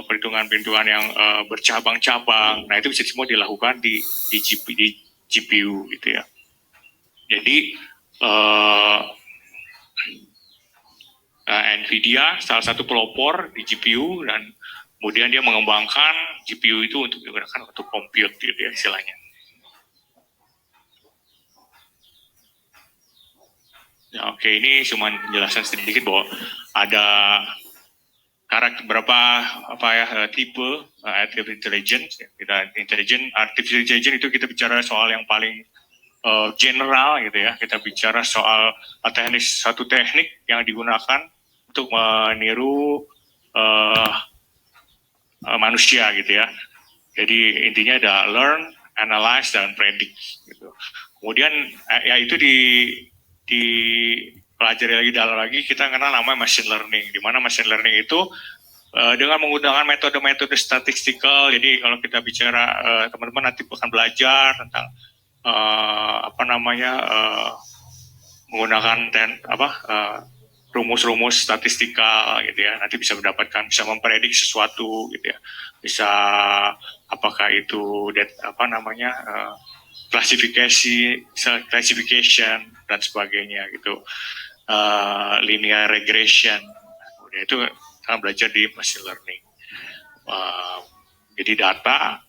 perhitungan-perhitungan yang bercabang-cabang. Nah, itu bisa semua dilakukan di GPU gitu ya. Jadi Nvidia salah satu pelopor di GPU, dan kemudian dia mengembangkan GPU itu untuk digunakan untuk compute gitu ya istilahnya. Ya, oke, ini cuma menjelaskan sedikit bahwa ada karakter berapa tipe artificial intelligence. Artificial intelligence itu kita bicara soal yang paling general gitu ya. Kita bicara soal satu teknik yang digunakan untuk meniru manusia gitu ya. Jadi intinya ada learn, analyze, dan predict gitu. Kemudian ya itu dipelajari lagi dalam lagi, kita kenal namanya machine learning, di mana machine learning itu dengan menggunakan metode-metode statistikal. Jadi kalau kita bicara teman-teman nanti akan belajar tentang menggunakan rumus-rumus statistikal gitu ya, nanti bisa memprediksi sesuatu gitu ya, bisa apakah itu classification dan sebagainya gitu, linear regression. Itu kita belajar di machine learning. Jadi data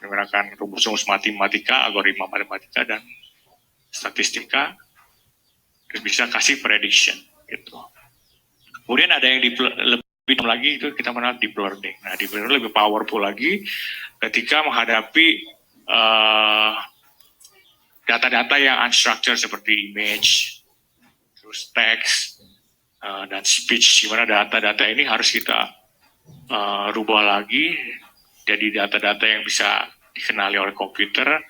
menggunakan rumus-rumus matematika, algoritma matematika dan statistika, bisa kasih prediction gitu. Kemudian ada yang lebih lagi, itu kita mengenal deep learning. Nah, deep learning lebih powerful lagi ketika menghadapi data-data yang unstructured seperti image, terus text, dan speech. Gimana data-data ini harus kita rubah lagi jadi data-data yang bisa dikenali oleh komputer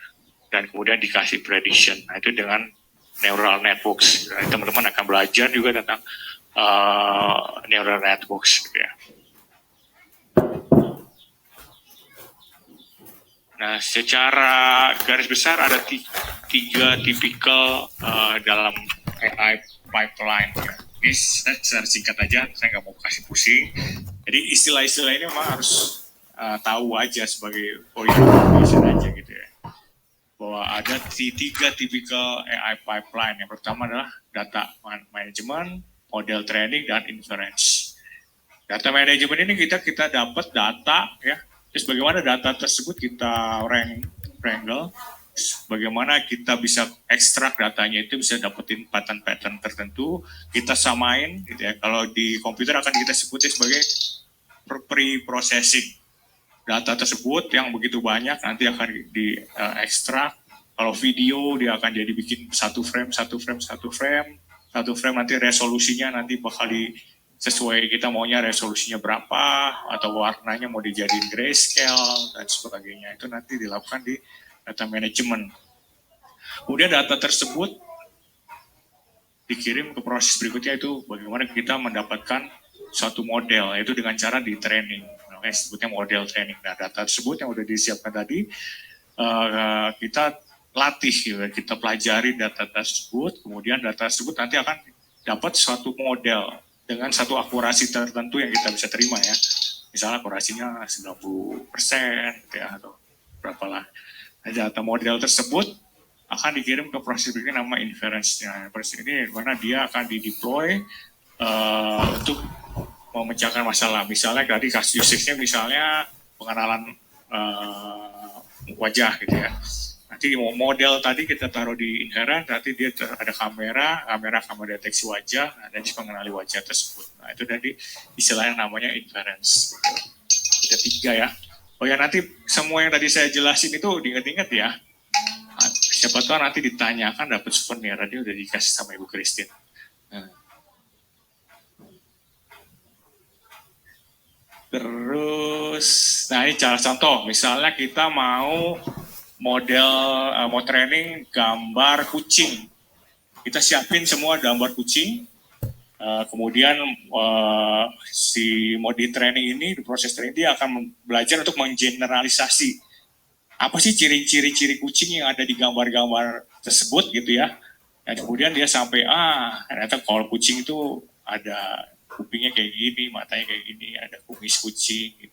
dan kemudian dikasih prediction. Nah, itu dengan neural networks. Teman-teman akan belajar juga tentang neural networks gitu ya. Nah, secara garis besar ada tiga tipikal dalam AI pipeline ya. Ini secara singkat aja, saya nggak mau kasih pusing. Jadi istilah-istilah ini memang harus tahu aja sebagai information aja gitu ya. Bahwa ada tiga tipikal AI pipeline. Yang pertama adalah data management, model training, dan inference. Data management ini kita dapat data ya. Terus bagaimana data tersebut kita wrangle, bagaimana kita bisa ekstrak datanya itu, bisa dapetin pattern-pattern tertentu, kita samain gitu ya. Kalau di komputer akan kita sebutnya sebagai pre-processing. Data tersebut yang begitu banyak nanti akan diekstrak. Kalau video dia akan jadi bikin satu frame nanti resolusinya nanti bakal sesuai kita maunya resolusinya berapa, atau warnanya mau dijadiin grayscale dan sebagainya. Itu nanti dilakukan di data management. Kemudian data tersebut dikirim ke proses berikutnya, itu bagaimana kita mendapatkan suatu model, yaitu dengan cara di training. Namanya sebutnya model training. Nah, data tersebut yang sudah disiapkan tadi kita latih, gitu. Kita pelajari data tersebut, kemudian data tersebut nanti akan dapat suatu model dengan satu akurasi tertentu yang kita bisa terima ya. Misalnya akurasinya 90% ya, atau berapalah. Nah, data model tersebut akan dikirim ke proses berikutnya nama inference. Nah, proses ini mana dia akan dideploy untuk memecahkan masalah. Misalnya tadi kasus usage-nya misalnya pengenalan wajah gitu ya. Nanti model tadi kita taruh di inherent, nanti dia ada kamera deteksi wajah, dan bisa mengenali wajah tersebut. Nah, itu tadi istilahnya namanya inference. Ada tiga ya. Oh ya, nanti semua yang tadi saya jelasin itu diingat-ingat ya. Nah, siapa tahu nanti ditanyakan dapat souvenir, tadi udah dikasih sama Ibu Christine. Terus, nah ini contoh, misalnya kita mau mau training gambar kucing. Kita siapin semua gambar kucing, kemudian si modi training ini, di proses training dia akan belajar untuk menggeneralisasi apa sih ciri-ciri kucing yang ada di gambar-gambar tersebut gitu ya. Dan kemudian dia sampai ternyata kalau kucing itu ada kupingnya kayak gini, matanya kayak gini, ada kumis kucing gitu.